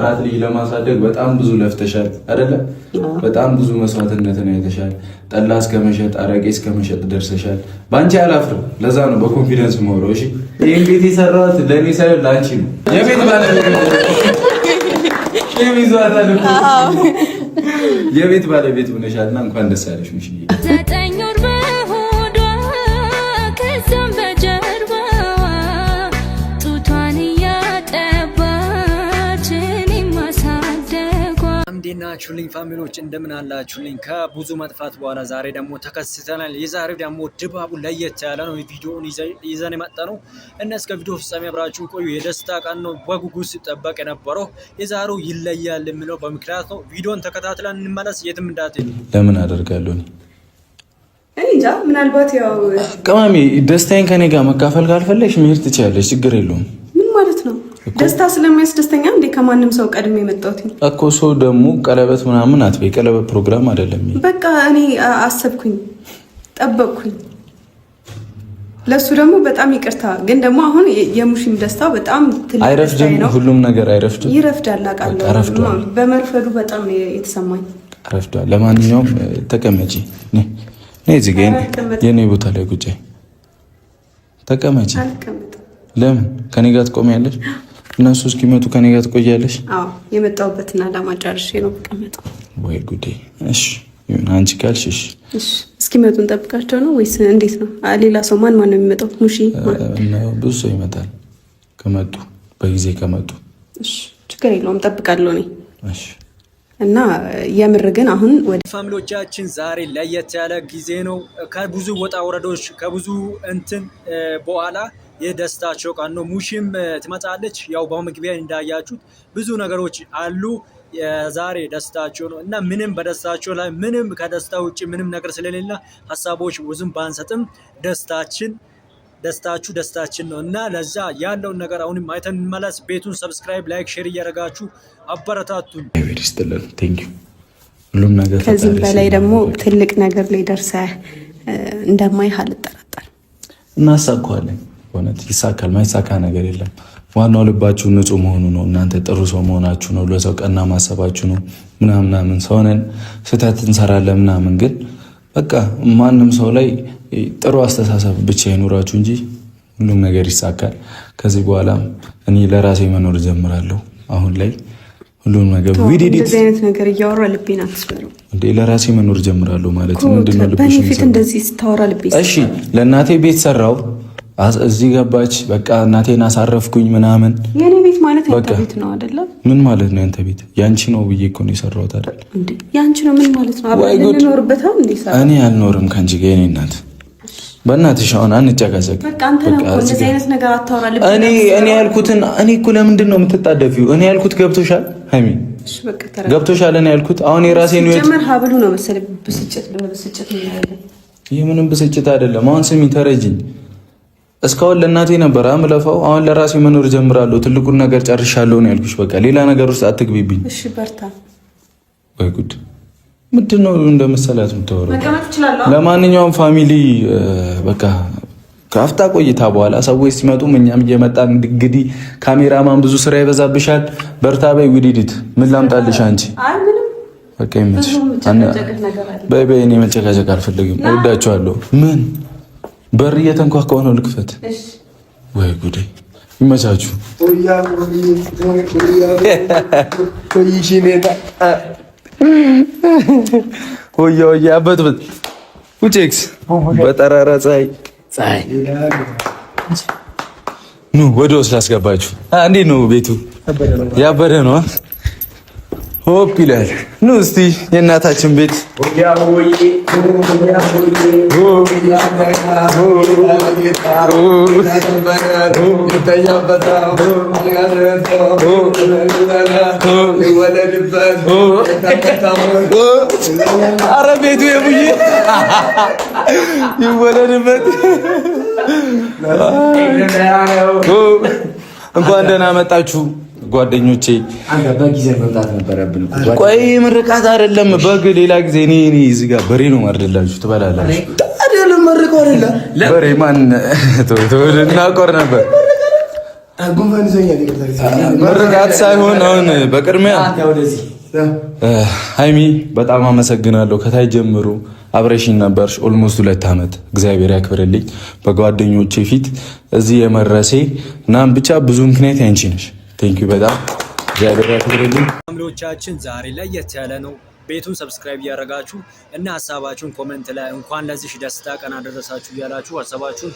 4 ልጅ ለማሳደግ በጣም ብዙ ለፍተሻል አይደለ? በጣም ብዙ መስዋዕትነትን አይተሻል። ጠላ እስከመሸጥ አረቄ እስከመሸጥ ደርሰሻል። ባንቺ አላፍርም። ለዛ ነው በኮንፊደንስ የማወራው። እሺ ይሄን ቤት የሰራሁት ለኔ ሳይሆን ላንቺ ነው። የቤት ባለቤት የቤት ባለቤት ሆነሻልና እንኳን ደስ ያለሽ ሙሽ። ናችሁልኝ ፋሚሊዎች እንደምን አላችሁልኝ? ከብዙ መጥፋት በኋላ ዛሬ ደግሞ ተከስተናል። የዛሬው ደግሞ ድባቡ ለየት ያለ ነው። ቪዲዮውን ይዘን የመጣ ነው እና እስከ ቪዲዮ ፍጻሜ አብራችሁን ቆዩ። የደስታ ቀን ነው፣ በጉጉት ሲጠበቅ የነበረው የዛሬው ይለያል የሚለው በምክንያት ነው። ቪዲዮን ተከታትለን እንመለስ። የትም እንዳትሄዱ። ለምን አደርጋለሁ እንጃ። ምናልባት ያው ቅመሜ ደስታዬን ከኔ ጋር መካፈል ካልፈለግሽ መሄድ ትችያለሽ፣ ችግር የለውም። ምን ማለት ነው? ደስታ ስለሚያስደስተኛ እንዴ ከማንም ሰው ቀድሜ የመጣሁት እኮ። ሰው ደግሞ ቀለበት ምናምን አትበይ፣ ቀለበት ፕሮግራም አይደለም። በቃ እኔ አሰብኩኝ፣ ጠበቅኩኝ። ለሱ ደግሞ በጣም ይቅርታ። ግን ደግሞ አሁን የሙሽም ደስታው በጣም ትልቅ አይረፍድም፣ ሁሉም ነገር አይረፍድም። ይረፍዳል፣ አውቃለሁ። በመርፈዱ በጣም የተሰማኝ ረፍዷል። ለማንኛውም ተቀመጪ፣ ነይ እዚህ ጋር የኔ ቦታ ላይ ቁጭ ተቀመጪ። ለምን ከኔ ጋር ትቆሚያለሽ? እነሱ እስኪመጡ ከኔ ጋር ትቆያለሽ? አዎ የመጣሁበትን ዓላማ ጨርሼ ነው የምቀመጠው። ወይ ጉዴ! እሺ ይሁን፣ አንቺ ካልሽ እሺ። እስኪመጡ እንጠብቃቸው ነው ወይስ እንዴት ነው? ሌላ ሰው ማን ነው የሚመጣው? ሙሺ ብዙ ሰው ይመጣል ከመጡ፣ በጊዜ ከመጡ። እሺ ችግር የለውም፣ እጠብቃለሁ እኔ። እሺ እና የምር ግን አሁን ወደ ፋሚሊዎቻችን ዛሬ ለየት ያለ ጊዜ ነው። ከብዙ ወጣ ወረዶች ከብዙ እንትን በኋላ የደስታቸው ቀን ነው። ሙሽም ትመጣለች። ያው በመግቢያ እንዳያችሁት ብዙ ነገሮች አሉ። የዛሬ ደስታቸው ነው እና ምንም በደስታቸው ላይ ምንም ከደስታ ውጭ ምንም ነገር ስለሌለ ሀሳቦች ብዙም ባንሰጥም ደስታችን ነው እና ለዛ ያለውን ነገር አሁንም አይተን እንመለስ። ቤቱን ሰብስክራይብ፣ ላይክ፣ ሼር እያደረጋችሁ አበረታቱን። ሁሉም ነገር ከዚህም በላይ ደግሞ ትልቅ ነገር ላይ ደርሰህ እንደማይህ አልጠራጠርም። እናሳካዋለን። እውነት ይሳካል፣ ማይሳካ ነገር የለም። ዋናው ልባችሁ ንጹህ መሆኑ ነው። እናንተ ጥሩ ሰው መሆናችሁ ነው። ለሰው ቀና ማሰባችሁ ነው። ምናምን ሰውነን ስህተት እንሰራለን ምናምን፣ ግን በቃ ማንም ሰው ላይ ጥሩ አስተሳሰብ ብቻ ይኖራችሁ እንጂ ሁሉም ነገር ይሳካል። ከዚህ በኋላ እኔ ለራሴ መኖር ጀምራለሁ። አሁን ላይ ሁሉም ነገር እንደዚህ አይነት ነገር እያወራ ልቤን አትስበረው እንዴ። ለራሴ መኖር ጀምራለሁ ማለት ምንድነው? ልብሽ በፊት እንደዚህ ስታወራ ልቤ እሺ፣ ለእናቴ ቤት ሰራው፣ እዚህ ገባች፣ በቃ እናቴን አሳረፍኩኝ ምናምን። የኔ ቤት ማለት ያንተ ቤት ነው አይደለም? ምን ማለት ነው ያንተ ቤት? ያንቺ ነው ብዬ እኮ ነው የሰራሁት አይደል እንዴ? ያንቺ ነው ምን ማለት ነው? አብረን እንኖርበታል እንዴ? ሰራ እኔ አልኖርም ካንቺ ጋር የኔ እናት። በእናትሽ አሁን አንጨቃጨቅ። በቃ አንተ ነው እንደዚህ አይነት ነገር አታወራልኝ። እኔ ያልኩትን እኔ እኮ ለምንድን ነው የምትጣደፊው? እኔ ያልኩት ገብቶሻል ሃይሚ? እሺ በቃ ተራ ገብቶሻል። እኔ ያልኩት አሁን የራሴን ነው ጀመር ሀብሉ ነው መሰለኝ። ብስጭት ነው ያለው። ይሄ ምንም ብስጭት አይደለም። አሁን ስሚ ተረጅኝ። እስካሁን ለእናቴ ነበር አምለፋው። አሁን ለራሴ መኖር ጀምራለሁ። ትልቁን ነገር ጨርሻለሁ ነው ያልኩሽ። በቃ ሌላ ነገር ውስጥ አትግቢብኝ። እሺ በርታ። ወይ ጉድ! ምንድነው እንደመሰላት የምታወራው? መቀመጥ እችላለሁ። ለማንኛውም ፋሚሊ በቃ ከአፍታ ቆይታ በኋላ ሰዎች ሲመጡ እኛም እየመጣን እንግዲህ ካሜራማን ብዙ ስራ ይበዛብሻል። በርታ በይ። ውዲዲት ምን ላምጣልሽ አንቺ? አይ ምንም በቃ ይመችሽ። በይ በይ። እኔ መጨቃጨቅ አልፈልግም። እወዳቸዋለሁ። ምን በር እየተንኳኳ ነው፣ ልክፈት። ወይ ጉዴ! ይመቻችሁ። ሆያ ሆያ አበጥብጥ ውጭክስ በጠራራ ፀሐይ ኑ ወደ ውስጥ ላስገባችሁ። እንዴት ነው ቤቱ? ያበደ ነው። ሆፕ ይላል። ኑ እስቲ የእናታችን ቤት አረ ቤቱ የቡዬ ይወለድበት። እንኳን ደህና መጣችሁ ጓደኞቼ። በጊዜ መምጣት ነበረብን። ቆይ ምርቃት አይደለም በግ ሌላ ጊዜ እኔ እዚህ ጋር በሬ ነው ማርደላችሁ ትበላላችሁ። አይደለም መርቀው አይደለም በሬ ማን ተወደ እናቆር ነበር ምርቃት ሳይሆን አሁን በቅድሚያ ሃይሚ በጣም አመሰግናለሁ። ከታይ ጀምሮ አብረሽኝ ነበርሽ ኦልሞስት 2 ዓመት። እግዚአብሔር ያክብርልኝ። በጓደኞቼ ፊት እዚህ የመረሴ እናም ብቻ ብዙ ምክንያት ያንቺ ነሽ። ቴንኪው በጣም እግዚአብሔር ያክብርልኝ። ፋሚሊዎቻችን ዛሬ ለየት ያለ ነው። ቤቱን ሰብስክራይብ እያደረጋችሁ እና ሀሳባችሁን ኮሜንት ላይ እንኳን ለዚህ ደስታ ቀን አደረሳችሁ እያላችሁ ሀሳባችሁን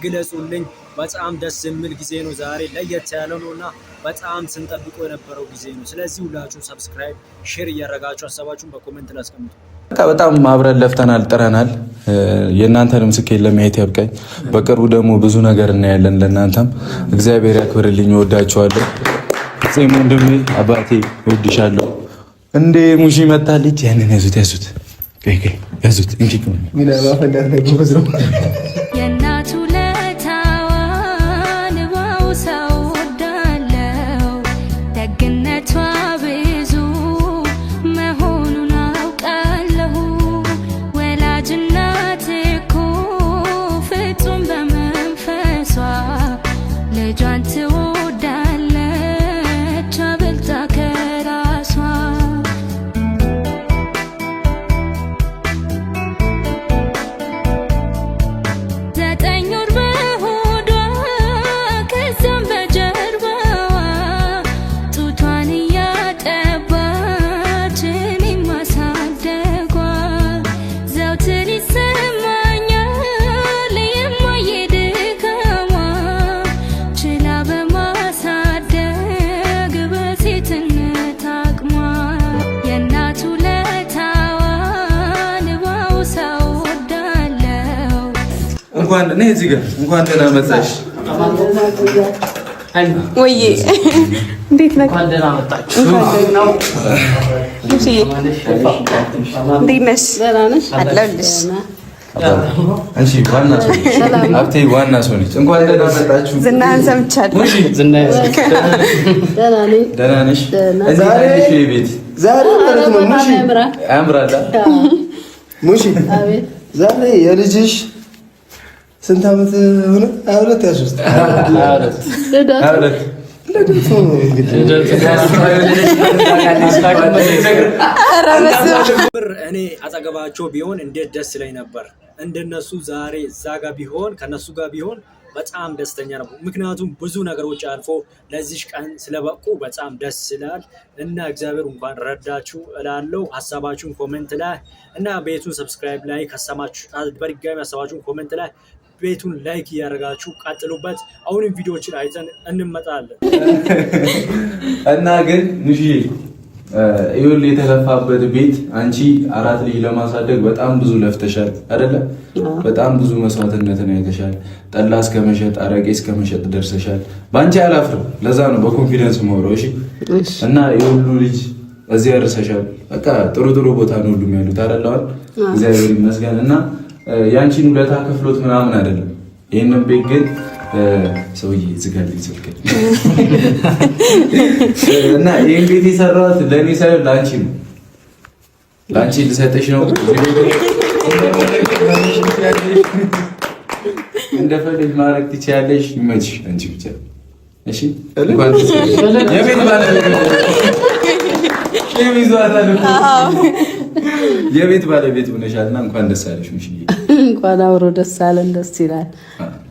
ግለጹልኝ። በጣም ደስ የሚል ጊዜ ነው። ዛሬ ለየት ያለ ነው እና በጣም ስንጠብቆ የነበረው ጊዜ ነው። ስለዚህ ሁላችሁም ሰብስክራይብ፣ ሼር እያደረጋችሁ ሀሳባችሁን በኮሜንት ላይ አስቀምጡ። በጣም አብረን ለፍተናል፣ ጥረናል። የእናንተንም ስኬት ለማየት ያብቃኝ። በቅርቡ ደግሞ ብዙ ነገር እናያለን። ለእናንተም እግዚአብሔር ያክብርልኝ። እወዳችኋለሁ። ጺም ወንድሜ አባቴ እወድሻለሁ። እንዴ ሙሺ መጣልኝ። ያንን ያዙት ያዙት ያዙት እንጂ የእናቱ ለታዋን ባውሳው ወዳለው ደግነቷ ብዙ መሆኑን አውቃለሁ። ወላጅ እናት እኮ ፍጹም በመንፈሷ ልጇን ትወዳለች አብልጣ ከራሷ። እንኳን እኔ እዚህ ጋር እንኳን ደህና መጣሽ። ወይ እንዴት ነህ? እንኳን ደህና መጣችሁ። ሙሺ እንዴት ነሽ? ደህና ነሽ? አለሁልሽ። አንቺ ዋና ሰው ሀብቴ ዋና ሰው ነች። እንኳን ደህና መጣችሁ። ዝናህን ሰምቻለሁ። ሙሺ ደህና ነኝ። ደህና ነሽ? እዚህ ነሽ ቤት ዛሬ ማለት ነው። ሙሺ ያምራል። ሙሺ ዛሬ የልጅሽ ስንት ዓመት ሆነ? 22 23 እኔ አጠገባቸው ቢሆን እንዴት ደስ ይለኝ ነበር። እንደነሱ ዛሬ እዛ ጋር ቢሆን ከነሱ ጋር ቢሆን በጣም ደስተኛ ነው። ምክንያቱም ብዙ ነገሮች አልፎ ለዚህ ቀን ስለበቁ በጣም ደስ ይላል እና እግዚአብሔር እንኳን ረዳችሁ እላለሁ። ሀሳባችሁን ኮሜንት ላይ እና ቤቱን ሰብስክራይብ ላይ ከሰማችሁ በድጋሚ ሀሳባችሁን ኮሜንት ላይ ቤቱን ላይክ እያደረጋችሁ ቀጥሉበት። አሁንም ቪዲዮዎችን አይተን እንመጣለን እና ግን ሙሺ ይኸውልህ የተለፋበት ቤት አንቺ 4 ልጅ ለማሳደግ በጣም ብዙ ለፍተሻል አይደለ? በጣም ብዙ መስዋዕትነትን አይተሻል። ጠላ እስከ መሸጥ፣ አረቄ እስከ መሸጥ ደርሰሻል። በአንቺ አላፍርም። ለዛ ነው በኮንፊደንስ የማወራው። እሺ እና የሁሉ ልጅ እዚህ ያርሰሻል። በቃ ጥሩ ጥሩ ቦታ ነው ሁሉም ያሉት አይደል? እግዚአብሔር ይመስገን እና ያንቺን ውለታ ከፍሎት ምናምን አይደለም። ይሄንን ቤት ግን ሰውዬ ዝጋልኝ ስልክ እና ይሄን ቤት የሰራሁት ለኔ ሳይሆን ላንቺ ነው። ላንቺ ልሰጥሽ ነው። እንደፈለግሽ ማድረግ ትችያለሽ። ይመችሽ አንቺ ብቻ እሺ። የቤት ባለቤት የቤት ባለቤት ሆነሻልና እንኳን ደስ አለሽ ሙሺ። እንኳን አብሮ ደስ አለን። ደስ ይላል።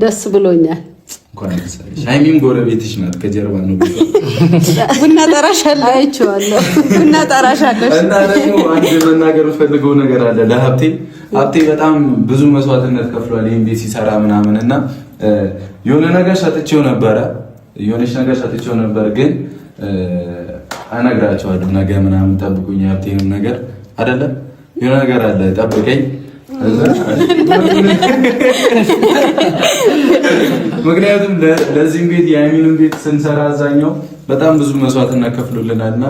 ደስ ብሎኛል። እንኳን ደስ አለሽ። ሃይሚም ጎረቤትሽ ናት፣ ከጀርባ ነው። ቡና ጠራሻለሁ። አይቼዋለሁ። ቡና ጠራሻለሁ። እና ደግሞ አንድ መናገር የምፈልገው ነገር አለ ለሀብቴ። ሀብቴ በጣም ብዙ መስዋዕትነት ከፍሏል ይሄን ቤት ሲሰራ ምናምን እና የሆነ ነገር ሰጥቼው ነበረ፣ የሆነች ነገር ሰጥቼው ነበር ግን አነግራቸዋለሁ ነገ ምናምን ጠብቁኝ። ሀብቴንም ነገር አይደለ የሆነ ነገር አለ ጠብቀኝ። ምክንያቱም ለዚህም ቤት የሃይሚንም ቤት ስንሰራ አዛኛው በጣም ብዙ መስዋዕትነት ከፍሎልናልና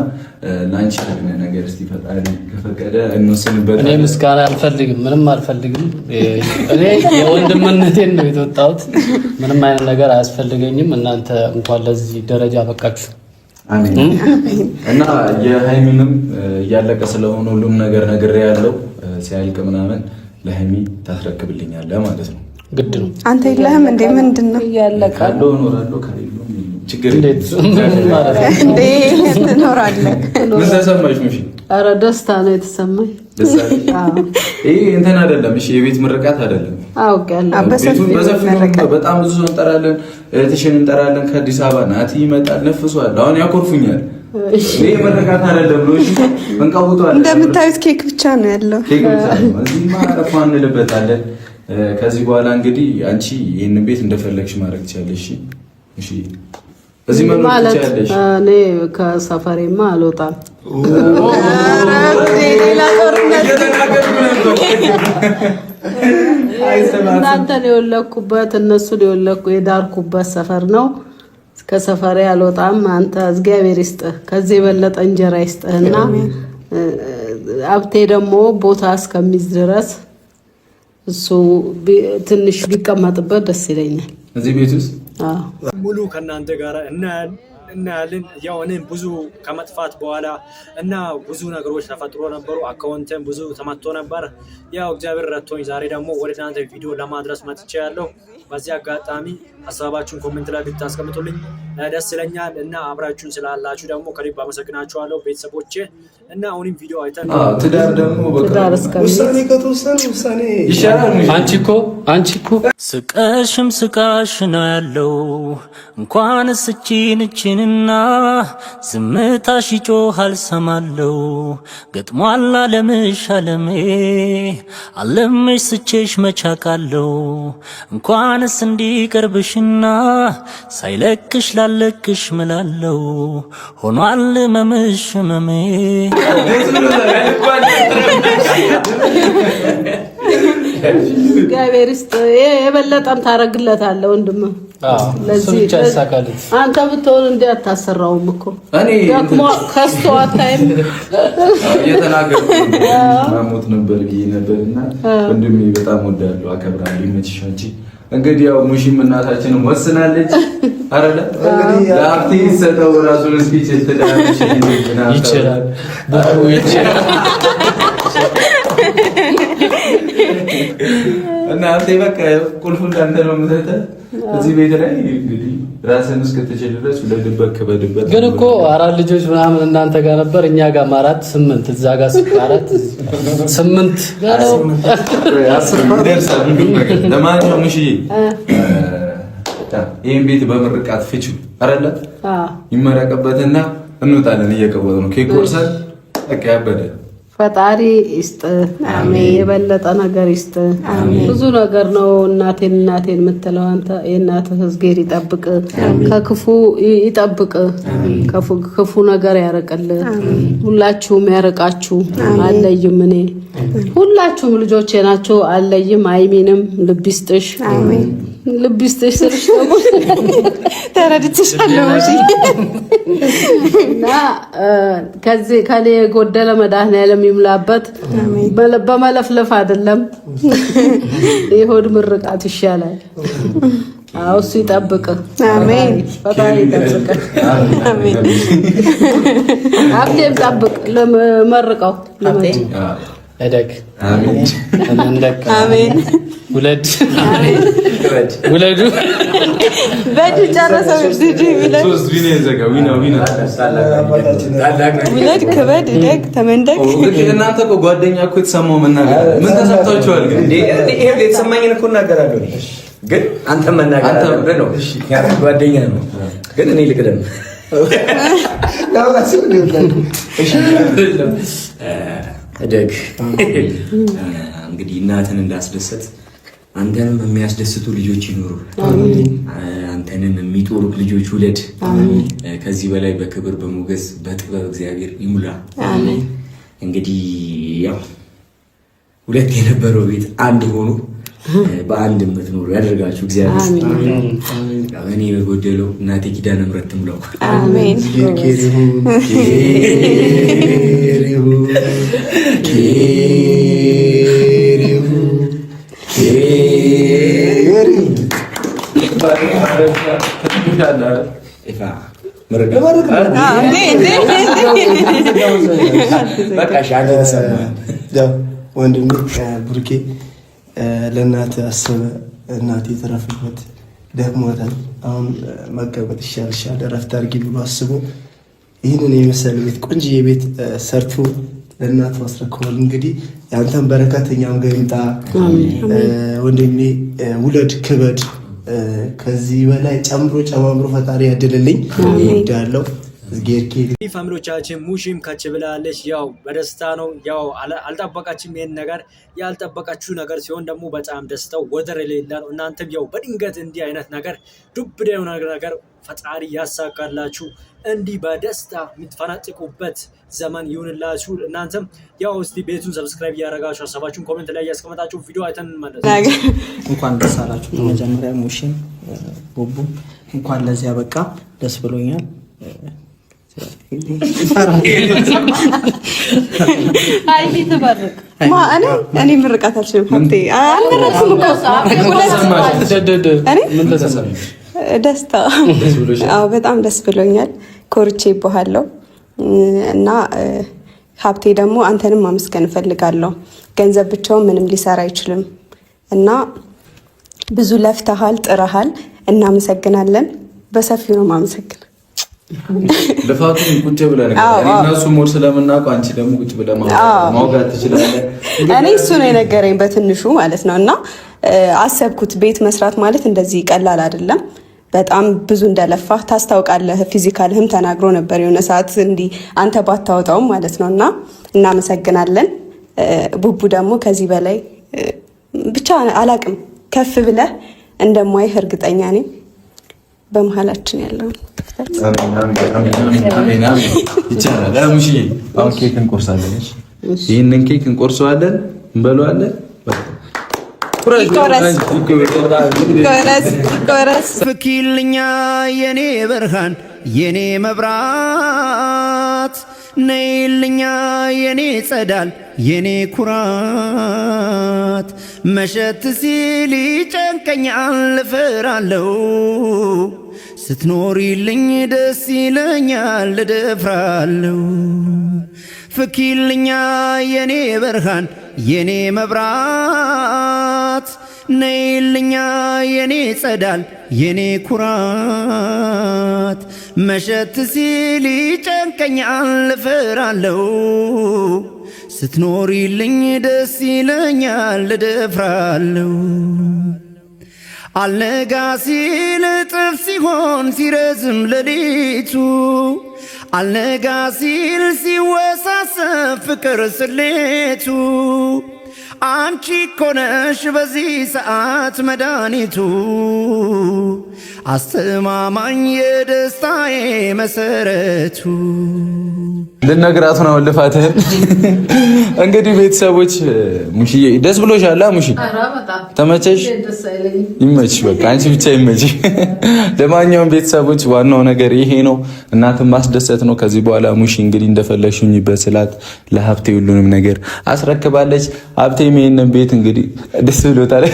ላንቺ ነገር እስቲ ፈጣሪ ከፈቀደ እንወስንበት። እኔ ምስጋና አልፈልግም፣ ምንም አልፈልግም። እኔ የወንድምነቴን ነው የተወጣሁት። ምንም አይነት ነገር አያስፈልገኝም። እናንተ እንኳን ለዚህ ደረጃ በቃችሁ። አሜን። እና የሃይሚንም እያለቀ ስለሆነ ሁሉም ነገር ነግሬ ያለው ሲያልቅ ምናምን ለሃይሚ ታስረክብልኛለህ ማለት ነው። ግድ ነው። አንተ የለህም እንዴ? ምንድን ነው ያለቀ? ካለው እኖራለሁ ከሌለው ችግር እንዴት ማለት እንዴ ትኖራለህ? ምን ተሰማሽ? ሙሽ ኧረ ደስታ ነው የተሰማኝ። ይሄ እንትን አይደለም። እሺ የቤት ምርቃት አይደለም። አውቃለሁ። ቤቱን በሰፊው በጣም ብዙ ሰው እንጠራለን። እህትሽን እንጠራለን። ከአዲስ አበባ ናቲ ይመጣል። ነፍሷል። አሁን ያኮርፉኛል። ይሄ ምርቃት አይደለም ነው። እሺ እንቀውጧል። እንደምታዩት ኬክ ብቻ ነው ያለው። ኬክ ብቻ ነው። እዚህ ማረፍ እንልበታለን። ከዚህ በኋላ እንግዲህ አንቺ ይሄን ቤት እንደፈለግሽ ማድረግ ትችያለሽ። እሺ እዚህ ማለት እኔ ከሰፈሬማ አልወጣም። እናንተን የወለኩበት እነሱን የዳርኩበት ሰፈር ነው። ከሰፈሬ አልወጣም። አንተ እግዚአብሔር ይስጥህ፣ ከዚህ የበለጠ እንጀራ ይስጥህና አብቴ ደግሞ ቦታ እስከሚይዝ ድረስ እሱ ትንሽ ቢቀመጥበት ደስ ይለኛል እዚህ ቤት ውስጥ። ሙሉ ከእናንተ ጋር እናያለን። ያው እኔም ብዙ ከመጥፋት በኋላ እና ብዙ ነገሮች ተፈጥሮ ነበሩ። አካውንቴም ብዙ ተመቶ ነበር። ያው እግዚአብሔር ረድቶኝ ዛሬ ደግሞ ወደ እናንተ ቪዲዮ ለማድረስ መጥቼ ያለው። በዚህ አጋጣሚ ሀሳባችሁን ኮሜንት ላይ ብታስቀምጡልኝ ደስ ይለኛል እና አብራችሁን ስላላችሁ ደግሞ ከልብ አመሰግናችኋለሁ ቤተሰቦቼ። እና አሁንም ቪዲዮ አይተን ትዳር ደግሞ ውሳኔ ከተወሰነ ውሳኔ ይሻላል። አንቺ እኮ ስቃሽም ስቃሽ ነው ያለው እንኳን እችንና ዝምታሽ ይጮሃል ሰማለው ገጥሟል አለምሽ አለሜ አለምሽ ስቼሽ መቻቃለው እንኳንስ እንዲቀርብሽና ሳይለቅሽ ላለቅሽ ምላለው ሆኗል መምሽ መሜ እግዚአብሔር ይስጥ። የበለጠም ታረግለታለህ ወንድም። ለዚህ አንተ ብትሆን እንዴ አታሰራውም እኮ ደግሞ ከስቶ አታይም። የተናገርኩ ማሞት ነበር ነበርና ወንድሜ በጣም ወዳለሁ አከብራለሁ። ይመችሽ አንቺ። እንግዲህ ያው ሙሽም እናታችንም ወስናለች አይደለ? ለአብቴ ይሰጠው ራሱን እስኪ ትዳርሽ ይችላል እና አንተ በቃ ቁልፉን እንዳንተ ነው የምትሰጠው እዚህ ቤት ላይ እንግዲህ ራስን እስክትችል ድረስ ለድበክ በድበት። ግን እኮ 4 ልጆች ምናምን እናንተ ጋር ነበር፣ እኛ ጋር 4 8 እዛ ጋር 4 8 ደርሰን ለማንኛውም እሺ ይሄን ቤት በምርቃት ፍቺው አይደለ? ይመረቅበትና እንወጣለን። እየቀወጥ ነው ኬክ ቆርሰን በቃ ያበደ ፈጣሪ ይስጥ። አሜን። የበለጠ ነገር ይስጥ። አሜን። ብዙ ነገር ነው እናቴን የምትለው አንተ። የእናትህ እግዜር ይጠብቅ፣ ከክፉ ይጠብቅ፣ ክፉ ነገር ያርቅልህ። ሁላችሁም ያርቃችሁ። አለይም እኔ ሁላችሁም ልጆቼ ናችሁ። አለይም አይሚንም ልብ ይስጥሽ። አሜን። ልብ ይስጥሽ ስልሽ ደግሞ ተረድቼሻለሁ። እና ከኔ የጎደለ መድኃኒዓለም ይሙላበት። በመለፍለፍ አይደለም፣ የሆድ ምርቃት ይሻላል። አዎ እሱ ይጠብቅ። አሜን። ፈጣሪ ይጠብቅ። አሜን። አብቴም ጠብቅ። ለመርቀው እደግ። አሜን። አሜን። ውለዱ በድ ጨረሰው። ሶስት ቪና ይዘጋ ዊና ውለድ፣ ክበድ፣ እደግ፣ ተመንደግ። እናንተ እኮ ጓደኛ እኮ የተሰማው መናገር ምን ተሰምታችኋል? ግን ይሄ የተሰማኝን እኮ እናገራለሁ። ግን አንተ መናገር አለብህ ነው። ጓደኛ ነው። ግን እኔ ልቅደም። እደግ። እንግዲህ እናትን እንዳስደሰት አንተንም የሚያስደስቱ ልጆች ይኖሩ። አንተንም የሚጦሩ ልጆች ውለድ። ከዚህ በላይ በክብር በሞገስ በጥበብ እግዚአብሔር ይሙላ። እንግዲህ ያው ሁለት የነበረው ቤት አንድ ሆኖ በአንድ የምትኖሩ ያደርጋችሁ እግዚአብሔር። እኔ በጎደለው እናቴ ኪዳነ ምሕረት ትሙላው። አሜን። ወንድሜ ብሩኬ ለእናት አሰበ። እናቴ የተረፈበት ደክሞታል። አሁን መቀመጥ ይሻልሻል እረፍት አድርጊ ብሎ አስቦ ይህንን የመሰለ ቤት ቆንጆዬ ቤት ሰርቶ ለእናቱ አስረክቧል። እንግዲህ የአንተን በረከት እኛም ጋር ይምጣ ወንድሜ። ውለድ ክበድ፣ ከዚህ በላይ ጨምሮ ጨማምሮ ፈጣሪ ያድልልኝ እወዳለሁ። ፋሚሊዎቻችን ሙሽም ከች ብላለች። ያው በደስታ ነው። ያው አልጠበቃችም ይሄን ነገር። ያልጠበቃችሁ ነገር ሲሆን ደግሞ በጣም ደስታው ወደር የሌለ ነው። እናንተም ያው በድንገት እንዲህ አይነት ነገር ዱብዳ የሆነ ነገር ፈጣሪ ያሳካላችሁ፣ እንዲህ በደስታ የምትፈናጥቁበት ዘመን ይሁንላችሁ። እናንተም ያው እስቲ ቤቱን ሰብስክራይብ እያደረጋችሁ ሀሳባችሁን ኮሜንት ላይ እያስቀመጣችሁ ቪዲዮ አይተን እንመለስ። እንኳን ደስ አላችሁ። መጀመሪያ ሙሽም ቡቡ እንኳን ለዚህ ያበቃ፣ ደስ ብሎኛል። እኔ ምርቃት አልችልም። ደስታ በጣም ደስ ብሎኛል። ኮርቼ ይባሃለሁ እና ሀብቴ ደግሞ አንተንም ማመስገን እፈልጋለሁ። ገንዘብ ብቻውን ምንም ሊሰራ አይችልም እና ብዙ ለፍተሃል፣ ጥረሃል። እናመሰግናለን። በሰፊው ነው ማመሰግን። ልፋቱን ቁጭ ብለን እነሱ ሞር ስለምናውቀው አንቺ ደግሞ ቁጭ ብለን ማውጋት ትችላለህ። እኔ እሱ ነው የነገረኝ በትንሹ ማለት ነው። እና አሰብኩት ቤት መስራት ማለት እንደዚህ ቀላል አይደለም። በጣም ብዙ እንደለፋህ ታስታውቃለህ። ፊዚካልህም ተናግሮ ነበር የሆነ ሰዓት እንዲህ አንተ ባታወጣውም ማለት ነው። እና እናመሰግናለን። ቡቡ ደግሞ ከዚህ በላይ ብቻ አላቅም ከፍ ብለህ እንደማይህ እርግጠኛ ነኝ። በመሀላችን ያለውን ይቻላል። አሁን ኬክ እንቆርሳለን። ይህንን ኬክ እንቆርሰዋለን፣ እንበለዋለን። ፍኪልኛ የኔ ብርሃን የኔ መብራት፣ ነይልኛ የኔ ጸዳል የኔ ኩራት። መሸት ሲል ይጨንቀኛል እፈራለሁ፣ ስትኖሪልኝ ደስ ይለኛል እደፍራለሁ። ፍኪልኛ የኔ ብርሃን የኔ መብራት፣ ነይልኛ የኔ ጸዳል የኔ ኩራት። መሸት ሲል ይጨንቀኛል እፈራለሁ፣ ስትኖሪልኝ ደስ ይለኛል እደፍራለሁ። አልነጋ ሲል እጥፍ ሲሆን ሲረዝም ሌሊቱ፣ አልነጋ ሲል ሲወሳሰብ ፍቅር ስሌቱ፣ አንቺ እኮ ነሽ በዚህ ሰዓት መድኃኒቱ፣ አስተማማኝ የደስታዬ መሰረቱ። ልነግራት ነው ልፋትህን። እንግዲህ ቤተሰቦች ሙሽዬ ደስ ብሎሻል? ሙሽ ተመቸሽ? ይመችሽ፣ በቃ አንቺ ብቻ ይመችሽ። ለማንኛውም ቤተሰቦች ዋናው ነገር ይሄ ነው፣ እናትን ማስደሰት ነው። ከዚህ በኋላ ሙሽ እንግዲህ እንደፈለግሽኝ በስላት ለሀብቴ ሁሉንም ነገር አስረክባለች። ሀብቴም ይሄንን ቤት እንግዲህ ደስ ብሎታል።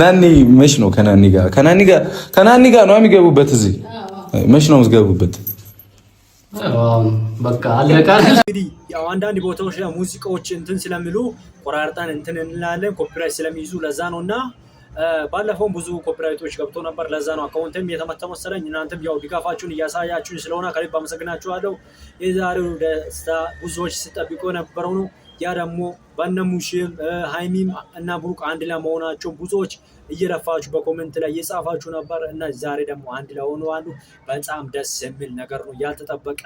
ናኒ መች ነው ከናኒ ጋር ነው የሚገቡበት? እዚህ መች ነው የምትገቡበት? በቃ አለቃ። እንግዲህ ያው አንዳንድ ቦታዎች ላይ ሙዚቃዎች እንትን ስለሚሉ ቆራርጠን እንትን እንላለን፣ ኮፒራይት ስለሚይዙ ለዛ ነውና ባለፈውም ብዙ ኮፒራይቶች ገብቶ ነበር። ለዛ ነው አካውንትም የተመታ መሰለኝ። እናንተም ያው ድጋፋችሁን እያሳያችሁን ስለሆነ ከልብ አመሰግናችኋለሁ። የዛሬው ደስታ ብዙዎች ሲጠብቁ የነበረው ነው። ያ ደግሞ በነሙሽም ሃይሚም እና ብሩክ አንድ ላይ መሆናቸው ብዙዎች እየለፋችሁ በኮሜንት ላይ እየጻፋችሁ ነበር እና ዛሬ ደግሞ አንድ ላይ ሆነዋል። በጣም ደስ የሚል ነገር ነው፣ ያልተጠበቀ።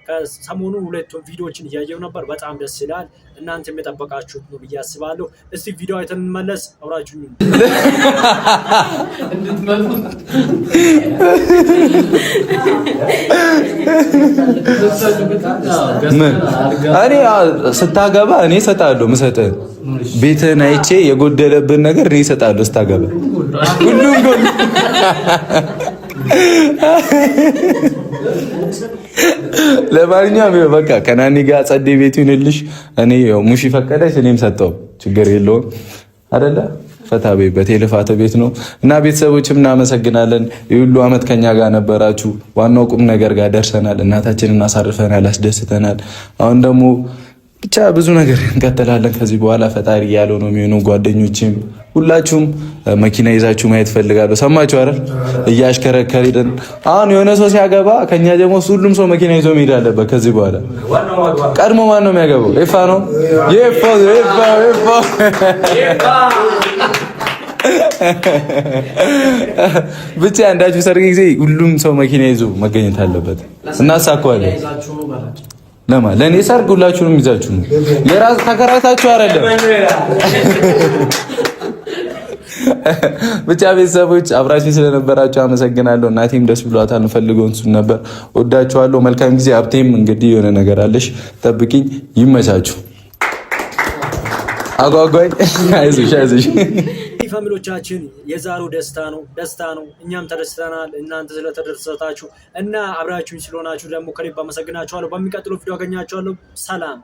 ከሰሞኑ ሁለቱም ቪዲዮዎችን እያየው ነበር። በጣም ደስ ይላል። እናንተም የጠበቃችሁት ነው ብዬ አስባለሁ። እስቲ ቪዲዮ አይተን እንመለስ። አብራችሁኝ እኔ ስታገባ እኔ እሰጥሃለሁ። የምሰጥህን ቤትህን አይቼ የጎደለብን ነገር እኔ እሰጥሃለሁ። ስታገባ ሁሉም ጎል ለማንኛውም በቃ ከናኒ ጋር ጸዴ ቤት ይሁንልሽ። እኔ ሙሽ ፈቀደች፣ እኔም ሰጠው፣ ችግር የለውም አይደለ? ፈታ ቤት የልፋት ቤት ነው እና ቤተሰቦችም እናመሰግናለን። የሁሉ አመት ከኛ ጋር ነበራችሁ። ዋናው ቁም ነገር ጋር ደርሰናል። እናታችንን አሳርፈናል፣ አስደስተናል። አሁን ደግሞ ብቻ ብዙ ነገር እንቀጥላለን ከዚህ በኋላ ፈጣሪ ያለው ነው የሚሆነው። ጓደኞቼም ሁላችሁም መኪና ይዛችሁ ማየት ፈልጋለሁ። ሰማችሁ አይደል? እያሽከረከርን አሁን የሆነ ሰው ሲያገባ ከኛ ደግሞ ሁሉም ሰው መኪና ይዞ መሄድ አለበት። ከዚህ በኋላ ቀድሞ ማን ነው የሚያገባው? ኤፋ ነው። ብቻ አንዳችሁ ሰርግ ጊዜ ሁሉም ሰው መኪና ይዞ መገኘት አለበት። እናሳካዋለን። ለማ ለኔ ሰርግ ሁላችሁንም ይዛችሁ ነው የራስ ተከራታችሁ አይደለም። ብቻ ቤተሰቦች አብራችሁ ስለነበራችሁ አመሰግናለሁ። እናቴም ደስ ብሏታል። እንፈልገው እሱን ነበር። ወዳችኋለሁ። መልካም ጊዜ። ሀብቴም እንግዲህ የሆነ ነገር አለሽ ጠብቂኝ። ይመቻችሁ። አጓጓኝ። አይዞሽ ፋሚሊዎቻችን የዛሬው ደስታ ነው። እኛም ተደስተናል። እናንተ ስለተደሰታችሁ እና አብራችሁኝ ስለሆናችሁ ደግሞ ከልብ አመሰግናችኋለሁ። በሚቀጥለው ቪዲዮ አገኛችኋለሁ። ሰላም